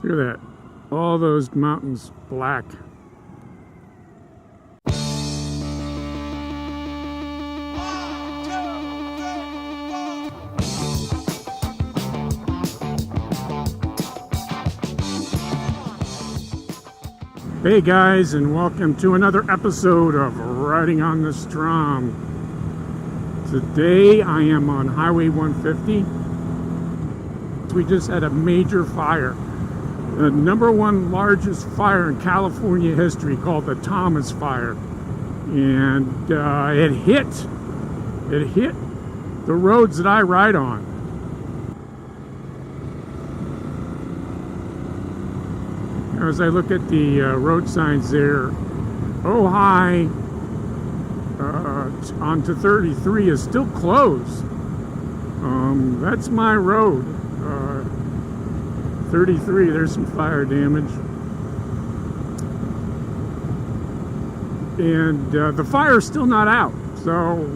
Look at that. All those mountains black. Hey guys, and welcome to another episode of Riding on the Strom. Today I am on Highway 150. We just had a major fire. The #1 largest fire in California history, called the Thomas Fire. And it hit the roads that I ride on. As I look at the road signs there, Ojai onto 33 is still closed. That's my road. 33, there's some fire damage. And the fire's still not out, so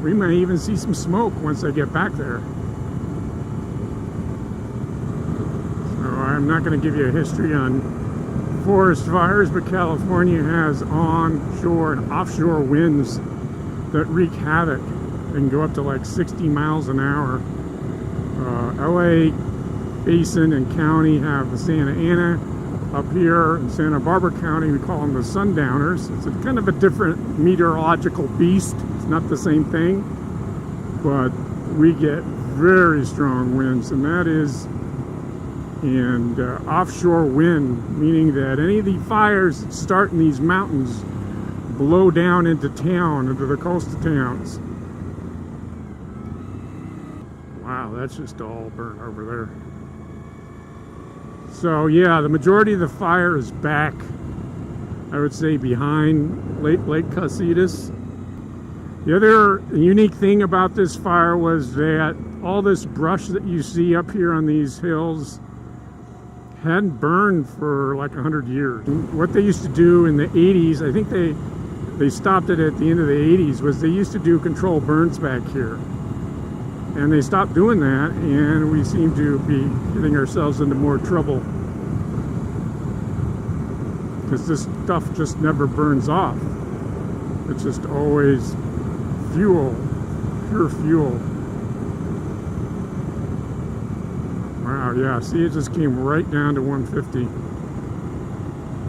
we may even see some smoke once I get back there. So I'm not going to give you a history on forest fires, but California has onshore and offshore winds that wreak havoc and go up to like 60 miles an hour. LA Basin and County have the Santa Ana. Up here in Santa Barbara County, we call them the sundowners. It's a kind of a different meteorological beast. It's not the same thing, but we get very strong winds, and that is offshore wind, meaning that any of the fires that start in these mountains blow down into town, into the coastal towns. Wow, that's just all burnt over there. So yeah, the majority of the fire is back, I would say, behind Lake Casitas. The other unique thing about this fire was that all this brush that you see up here on these hills hadn't burned for like 100 years. What they used to do in the 80s, I think they stopped it at the end of the 80s, was they used to do controlled burns back here. And they stopped doing that, and we seem to be getting ourselves into more trouble. Because this stuff just never burns off. It's just always fuel, pure fuel. Wow, yeah, see, it just came right down to 150.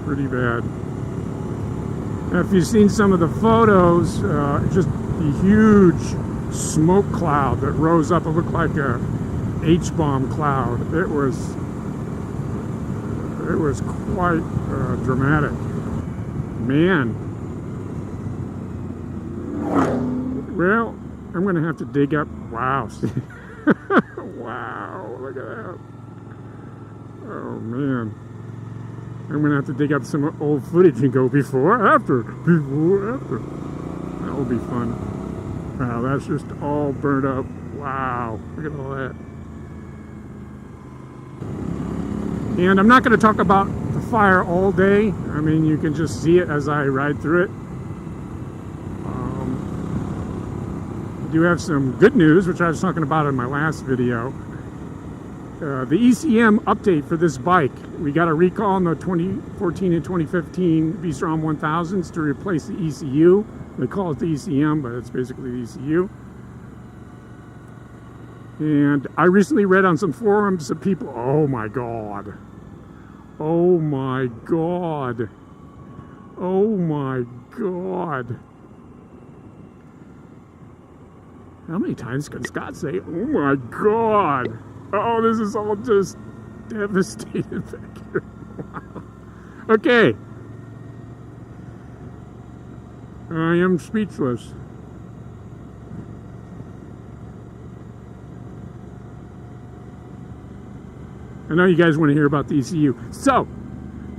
Pretty bad. Now, if you've seen some of the photos, just the huge smoke cloud that rose up, it looked like a H-bomb cloud. It was quite dramatic. Man. Well, I'm going to have to dig up. Wow. Wow, look at that. Oh man. I'm going to have to dig up some old footage and go before, after. That will be fun. Wow, that's just all burnt up. Wow, look at all that. And I'm not going to talk about the fire all day. I mean, you can just see it as I ride through it. I do have some good news, which I was talking about in my last video. The ECM update for this bike. We got a recall on the 2014 and 2015 V-Strom 1000s to replace the ECU. They call it the ECM, but it's basically the ECU. And I recently read on some forums of people, oh my god. Oh my god. Oh my god. How many times can Scott say, oh my god? Oh, this is all just devastated back here. Wow. Okay. I am speechless. I know you guys want to hear about the ECU. So,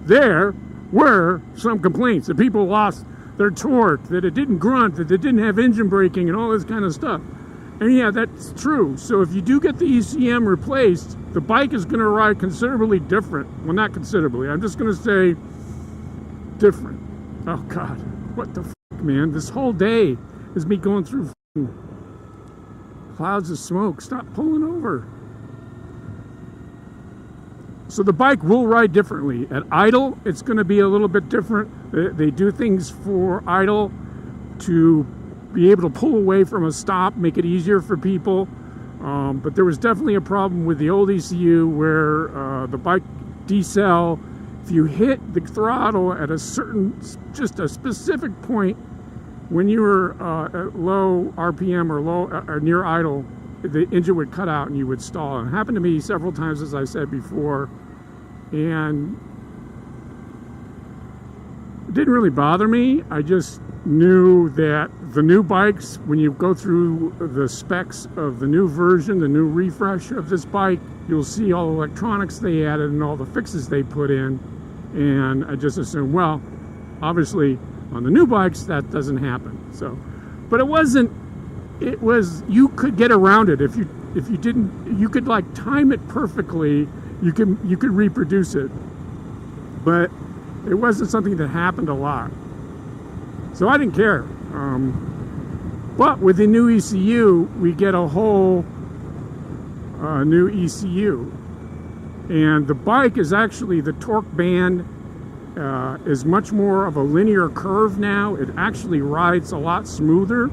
there were some complaints that people lost their torque, that it didn't grunt, that it didn't have engine braking and all this kind of stuff. And yeah, that's true. So if you do get the ECM replaced, the bike is going to ride considerably different. Well, not considerably. I'm just going to say different. Oh, God. What the fuck, man? This whole day is me going through clouds of smoke. Stop pulling over. So the bike will ride differently. At idle, it's going to be a little bit different. They do things for idle to be able to pull away from a stop, make it easier for people. But there was definitely a problem with the old ECU where the bike decel, if you hit the throttle at a certain, just a specific point, when you were at low RPM or low or near idle, the engine would cut out and you would stall. And it happened to me several times, as I said before, and it didn't really bother me. I just knew that the new bikes, when you go through the specs of the new version, the new refresh of this bike, you'll see all the electronics they added and all the fixes they put in. And I just assumed, well, obviously on the new bikes that doesn't happen. So, but it wasn't, it was, you could get around it if you didn't, you could like time it perfectly. You could reproduce it, but it wasn't something that happened a lot. So I didn't care. But with the new ECU, we get a whole new ECU. And the bike is actually, the torque band is much more of a linear curve now. It actually rides a lot smoother.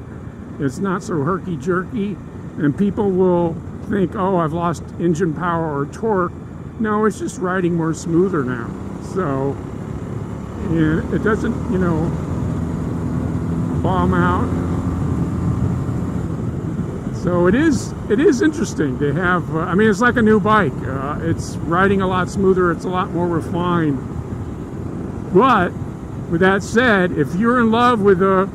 It's not so herky-jerky. And people will think, oh, I've lost engine power or torque. No, it's just riding more smoother now. So, and it doesn't, you know, bomb out. So it is interesting to have, I mean, it's like a new bike. It's riding a lot smoother. It's a lot more refined. But with that said, if you're in love with a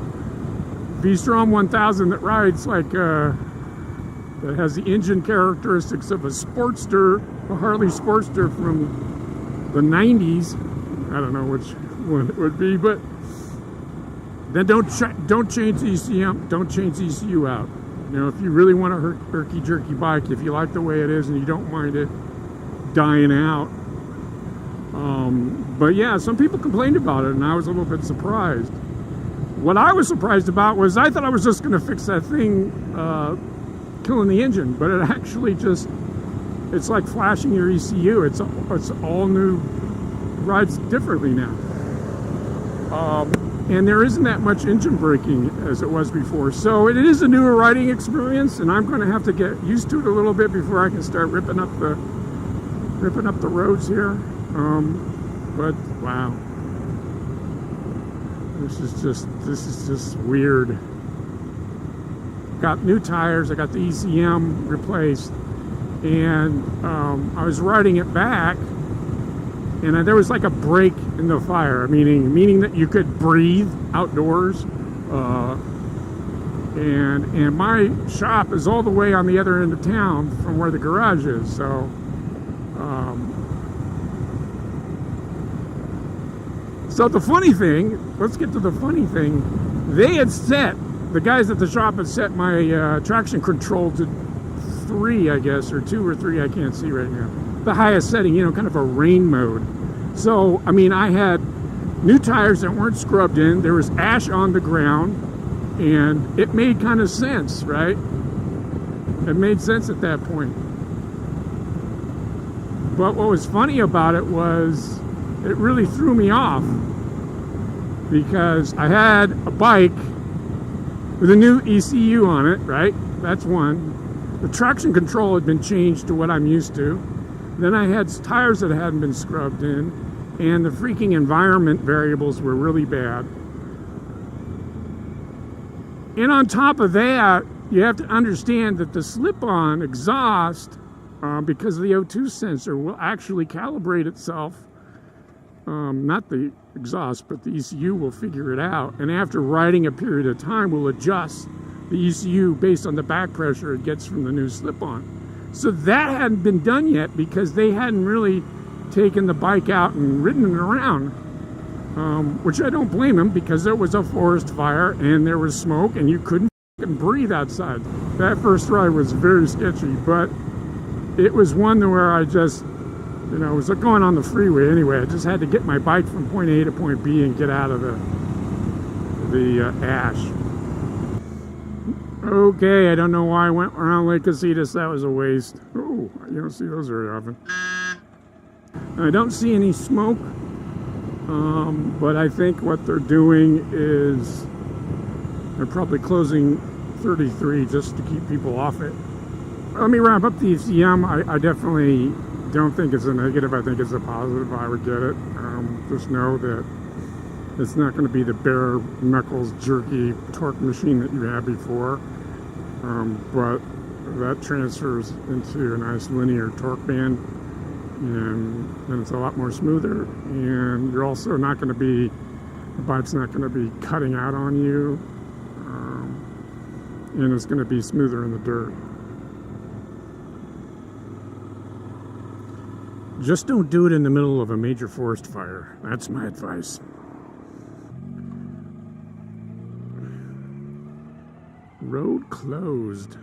V-Strom 1000 that rides like, that has the engine characteristics of a Sportster, a Harley Sportster from the 90s, I don't know which one it would be, but then don't change the ECM, don't change the ECU out. You know, if you really want a herky-jerky bike, if you like the way it is and you don't mind it dying out. But yeah, some people complained about it and I was a little bit surprised. What I was surprised about was I thought I was just going to fix that thing killing the engine, but it actually just, it's like flashing your ECU. It's all new, rides differently now. And there isn't that much engine braking as it was before. So it is a newer riding experience, and I'm going to have to get used to it a little bit before I can start ripping up the roads here. But wow, this is just weird. Got new tires. I got the ECM replaced, and I was riding it back. And there was like a break in the fire, meaning that you could breathe outdoors. And my shop is all the way on the other end of town from where the garage is. So, so the funny thing, let's get to the funny thing. They had set, the guys at the shop had set my traction control to 3, I guess, or 2 or 3, I can't see right now. The highest setting, you know, kind of a rain mode. So, I mean, I had new tires that weren't scrubbed in. There was ash on the ground, and it made kind of sense, right? It made sense at that point. But what was funny about it was it really threw me off because I had a bike with a new ECU on it, right? That's one. The traction control had been changed to what I'm used to. Then I had tires that hadn't been scrubbed in, and the freaking environment variables were really bad. And on top of that, you have to understand that the slip-on exhaust, because of the O2 sensor, will actually calibrate itself. Not the exhaust, but the ECU will figure it out. And after riding a period of time, will adjust the ECU based on the back pressure it gets from the new slip-on. So that hadn't been done yet because they hadn't really taken the bike out and ridden it around, which I don't blame them because there was a forest fire and there was smoke and you couldn't breathe outside. That first ride was very sketchy, but it was one where I just, you know, it was going on the freeway anyway. I just had to get my bike from point A to point B and get out of the ash. Okay, I don't know why I went around Lake Casitas. That was a waste. Oh, you don't see those very often. I don't see any smoke, but I think what they're doing is they're probably closing 33 just to keep people off it. Let me wrap up the ECM. I definitely don't think it's a negative. I think it's a positive. I would get it. Just know that it's not going to be the bare knuckles jerky torque machine that you had before, but that transfers into a nice linear torque band, and it's a lot more smoother. And you're also not going to be, the bike's not going to be cutting out on you, and it's going to be smoother in the dirt. Just don't do it in the middle of a major forest fire. That's my advice. Road closed.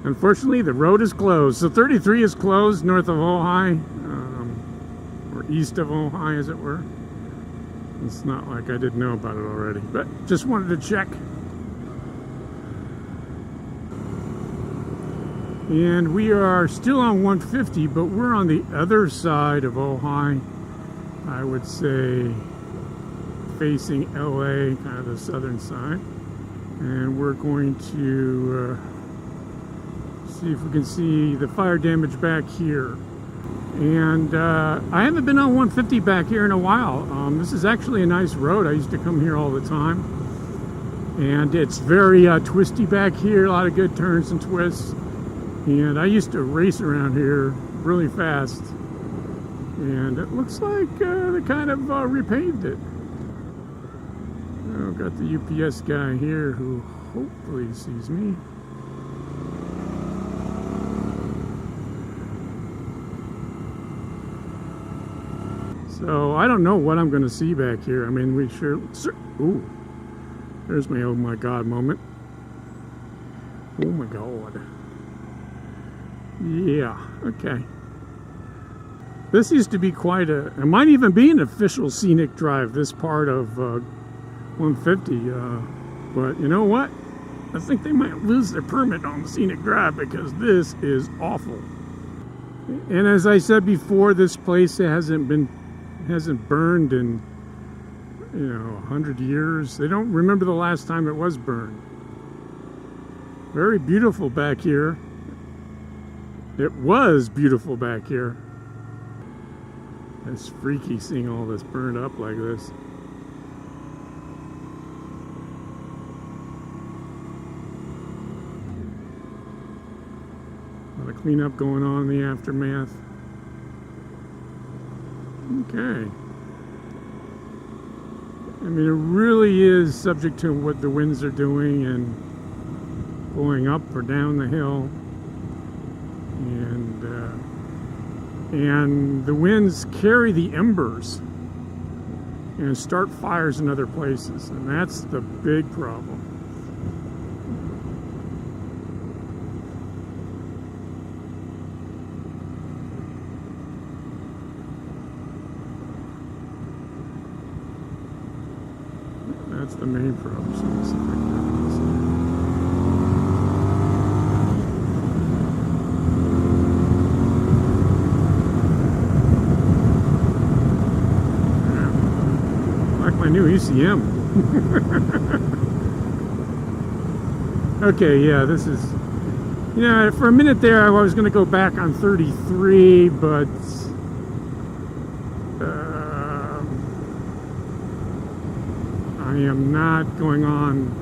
Unfortunately, the road is closed. So 33 is closed north of Ojai, or east of Ojai, as it were. It's not like I didn't know about it already, but just wanted to check. And we are still on 150, but we're on the other side of Ojai. I would say facing LA, kind of the southern side. And we're going to see if we can see the fire damage back here. And I haven't been on 150 back here in a while. This is actually a nice road. I used to come here all the time. And it's very twisty back here, a lot of good turns and twists. And I used to race around here really fast. And it looks like they kind of repaved it. Oh, got the UPS guy here who hopefully sees me. So I don't know what I'm going to see back here. I mean, we sure. Ooh, there's my oh my god moment. Oh my god. Yeah. Okay. This used to be quite a. It might even be an official scenic drive. This part of 150. But you know what? I think they might lose their permit on the scenic drive because this is awful. And as I said before, this place hasn't burned in 100 years. They don't remember the last time it was burned. Very beautiful back here. It was beautiful back here. It's freaky seeing all this burned up like this. A lot of cleanup going on in the aftermath. Okay. I mean, it really is subject to what the winds are doing and blowing up or down the hill. And the winds carry the embers and start fires in other places, and that's the big problem. That's the main problem. So let's see if I can get this. My new ECM. Okay, yeah, this is, for a minute there I was going to go back on 33, but I am not going on,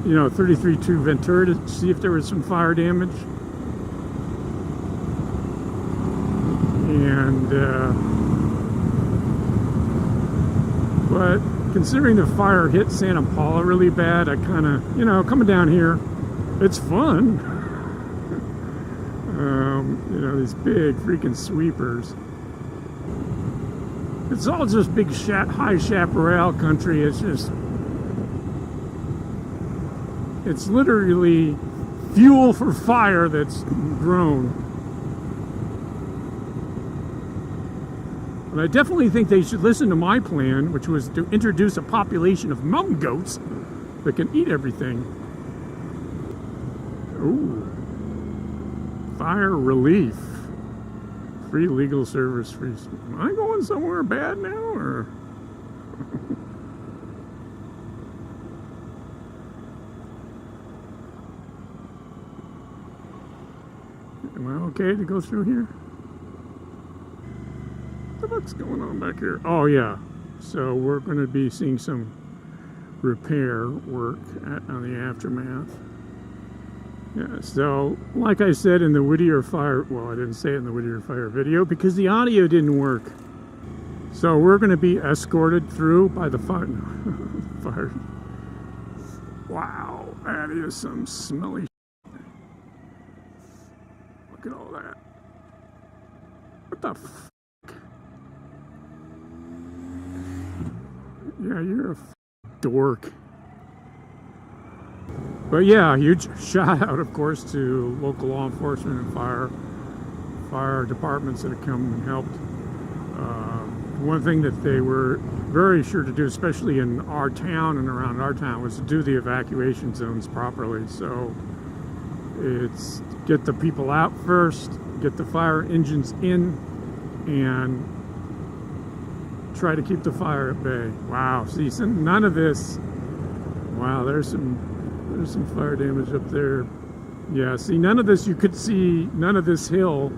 33 to Ventura to see if there was some fire damage. And but considering the fire hit Santa Paula really bad, I kind of, coming down here, it's fun. These big freaking sweepers. It's all just big high chaparral country. It's literally fuel for fire that's grown. But I definitely think they should listen to my plan, which was to introduce a population of mountain goats that can eat everything. Ooh. Fire relief. Free legal service. Free. Am I going somewhere bad now, or? Am I okay to go through here? What the fuck's going on back here? Oh yeah. So we're going to be seeing some repair work on the aftermath. Yeah, so like I said in the Whittier Fire, well, I didn't say it in the Whittier Fire video because the audio didn't work. So we're going to be escorted through by the fire. Fire. Wow, that is some smelly shit. Look at all that. What the f***? Yeah, you're a dork. But yeah, huge shout out, of course, to local law enforcement and fire departments that have come and helped. One thing that they were very sure to do, especially in our town and around our town, was to do the evacuation zones properly. So it's get the people out first, get the fire engines in, and try to keep the fire at bay. Wow, see, none of this. Wow, there's some fire damage up there. Yeah, see, none of this, you could see none of this hill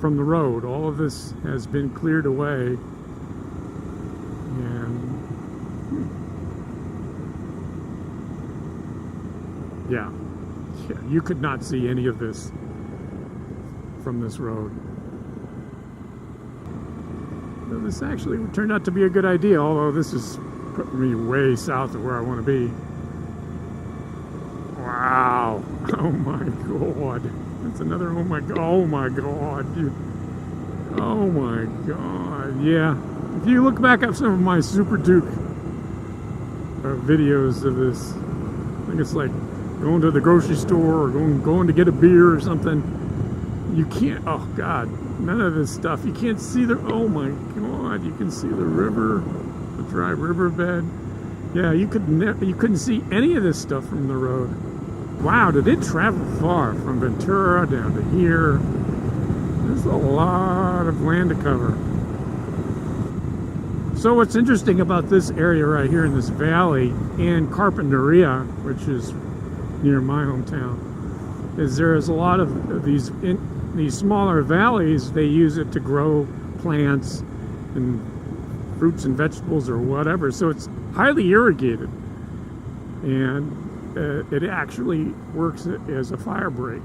from the road. All of this has been cleared away. And yeah, you could not see any of this from this road. So this actually turned out to be a good idea, although this is putting me way south of where I want to be. Wow. Oh my god. That's another oh my god. Oh my god. Oh my god. Yeah. If you look back at some of my Super Duke videos of this, I think it's like going to the grocery store or going to get a beer or something. You can't, oh god, none of this stuff. You can't see the, oh my god, you can see the river, the dry riverbed. Yeah, you couldn't see any of this stuff from the road. Wow, did it travel far from Ventura down to here? There's a lot of land to cover. So what's interesting about this area right here in this valley and Carpinteria, which is near my hometown, is there's a lot of these smaller valleys. They use it to grow plants and fruits and vegetables or whatever. So it's highly irrigated, and it actually works as a fire break.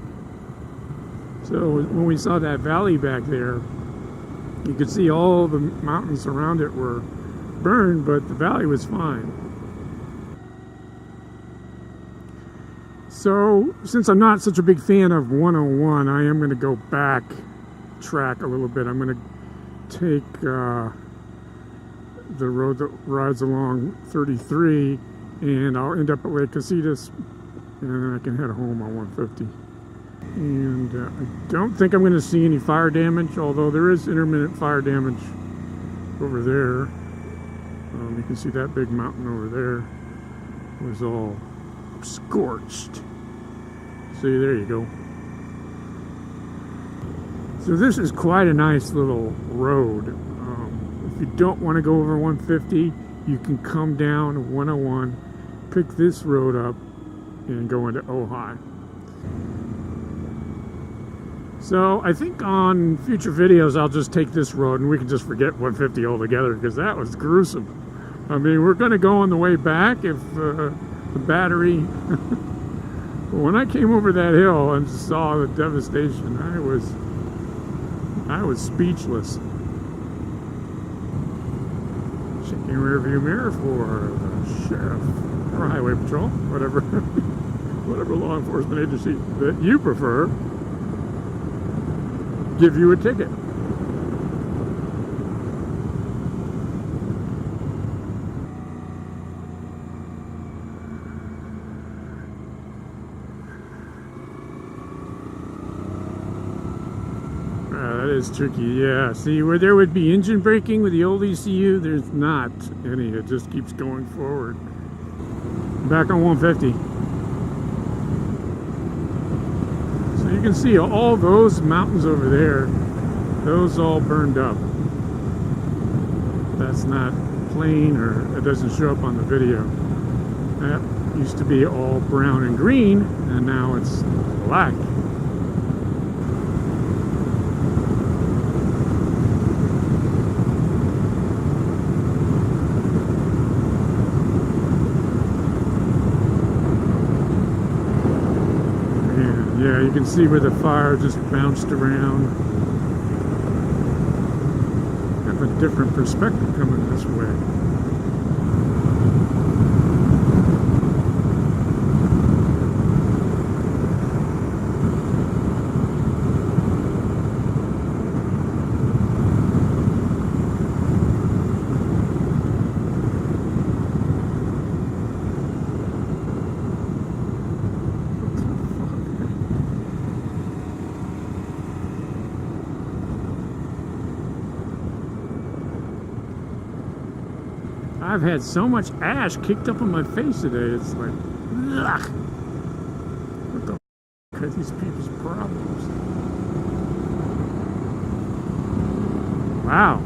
So when we saw that valley back there, you could see all the mountains around it were burned, but the valley was fine. So since I'm not such a big fan of 101, I am going to go back track a little bit. I'm going to take the road that rides along 33, and I'll end up at Lake Casitas, and then I can head home on 150. And I don't think I'm going to see any fire damage, although there is intermittent fire damage over there. You can see that big mountain over there was all scorched. See, there you go. So this is quite a nice little road. If you don't want to go over 150, you can come down 101, pick this road up, and go into Ojai. So I think on future videos I'll just take this road and we can just forget 150 altogether, because that was gruesome. I mean, we're going to go on the way back if the battery... But when I came over that hill and saw the devastation, I was speechless. Checking rearview mirror for the sheriff or highway patrol, whatever law enforcement agency that you prefer, give you a ticket. That is tricky, yeah. See, where there would be engine braking with the old ECU, there's not any. It just keeps going forward. Back on 150. So you can see all those mountains over there, those all burned up. That's not plain, or it doesn't show up on the video. That used to be all brown and green, and now it's black. Yeah, you can see where the fire just bounced around. Have a different perspective coming this way. I've had so much ash kicked up on my face today. It's like, ugh. What the f*** are these people's problems? Wow.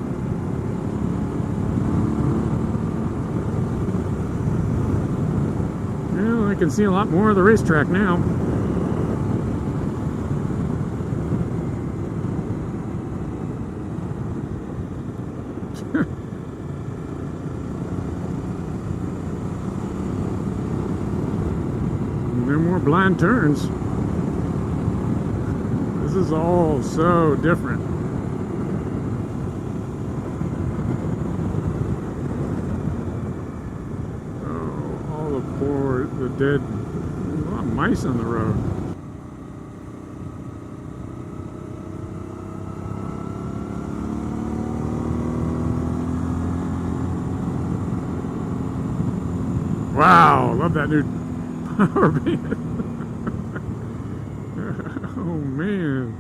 Well, I can see a lot more of the racetrack now. There are more blind turns. This is all so different. Oh, all the dead, a lot of mice on the road. Wow, love that new power band. Oh man,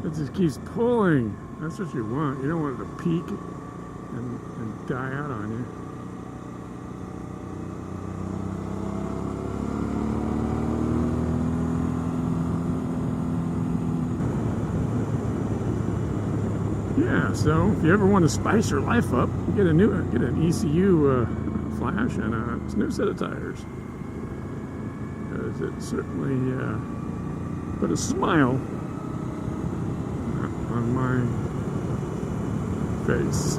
it just keeps pulling. That's what you want. You don't want it to peak and die out on you. Yeah, so if you ever want to spice your life up, get an ECU flash and a new set of tires. Because it certainly put a smile on my face.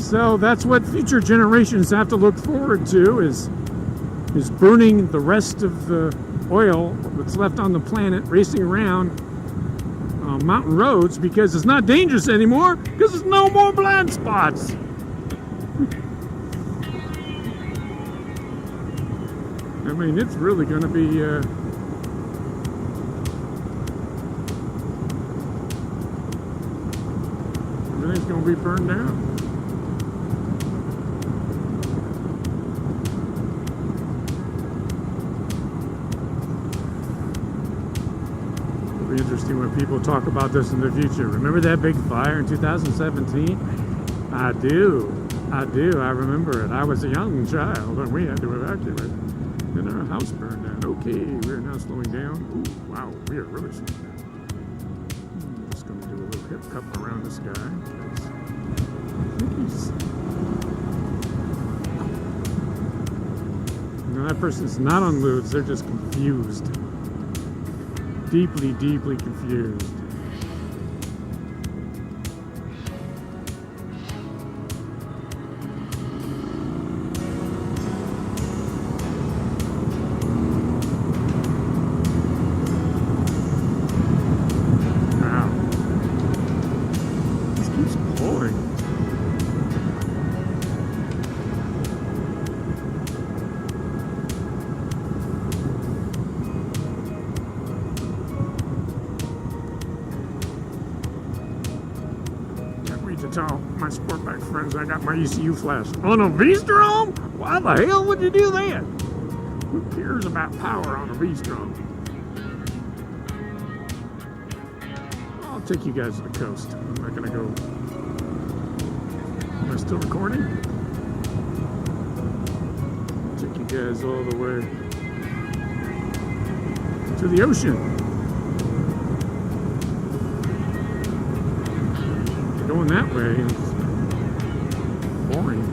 So that's what future generations have to look forward to, is burning the rest of the oil that's left on the planet, racing around mountain roads, because it's not dangerous anymore, because there's no more blind spots. I mean, it's really going to be everything's going to be burned down. Interesting when people talk about this in the future. Remember that big fire in 2017? I do. I remember it. I was a young child and we had to evacuate. And our house burned down. Okay, we're now slowing down. Ooh, wow, we are really slowing down. I'm just going to do a little hip cup around this guy. I think he's... No, that person's not on lewds. They're just confused. Deeply, deeply confused. my sport bike friends, I got my ECU flash. On a V-Strom? Why the hell would you do that? Who cares about power on a V-Strom? I'll take you guys to the coast. I'm not gonna go. Am I still recording? I'll take you guys all the way to the ocean. Going that way is boring.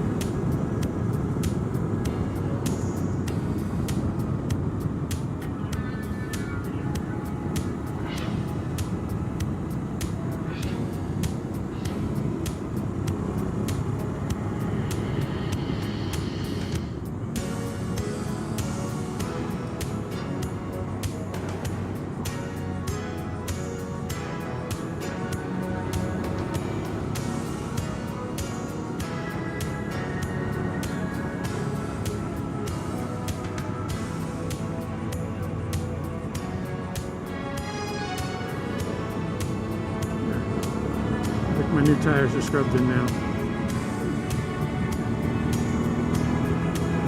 My new tires are scrubbed in now.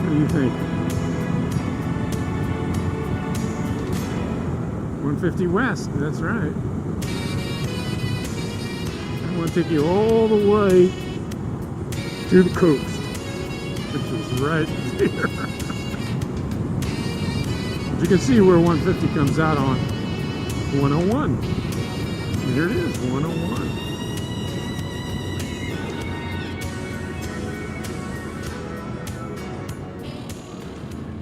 What do you think? 150 west, that's right. I want to take you all the way to the coast, which is right there. But you can see where 150 comes out on 101. Here it is, 101.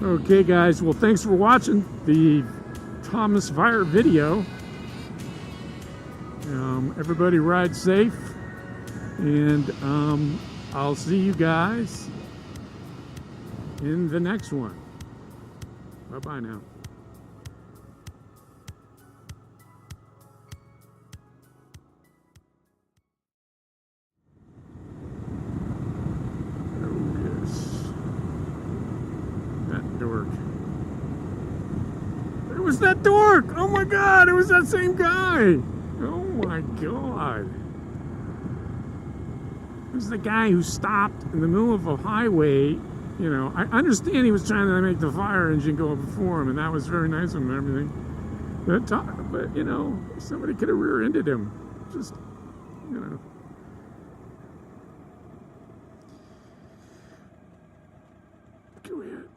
Okay guys, well thanks for watching the Thomas Fire video. Everybody ride safe, and I'll see you guys in the next one. Bye-bye now. Dork. It was that dork! Oh my god, it was that same guy! Oh my god. It was the guy who stopped in the middle of a highway. You know, I understand he was trying to make the fire engine go before him, and that was very nice of him and everything. But you know, somebody could have rear-ended him. Just, you know. Go ahead.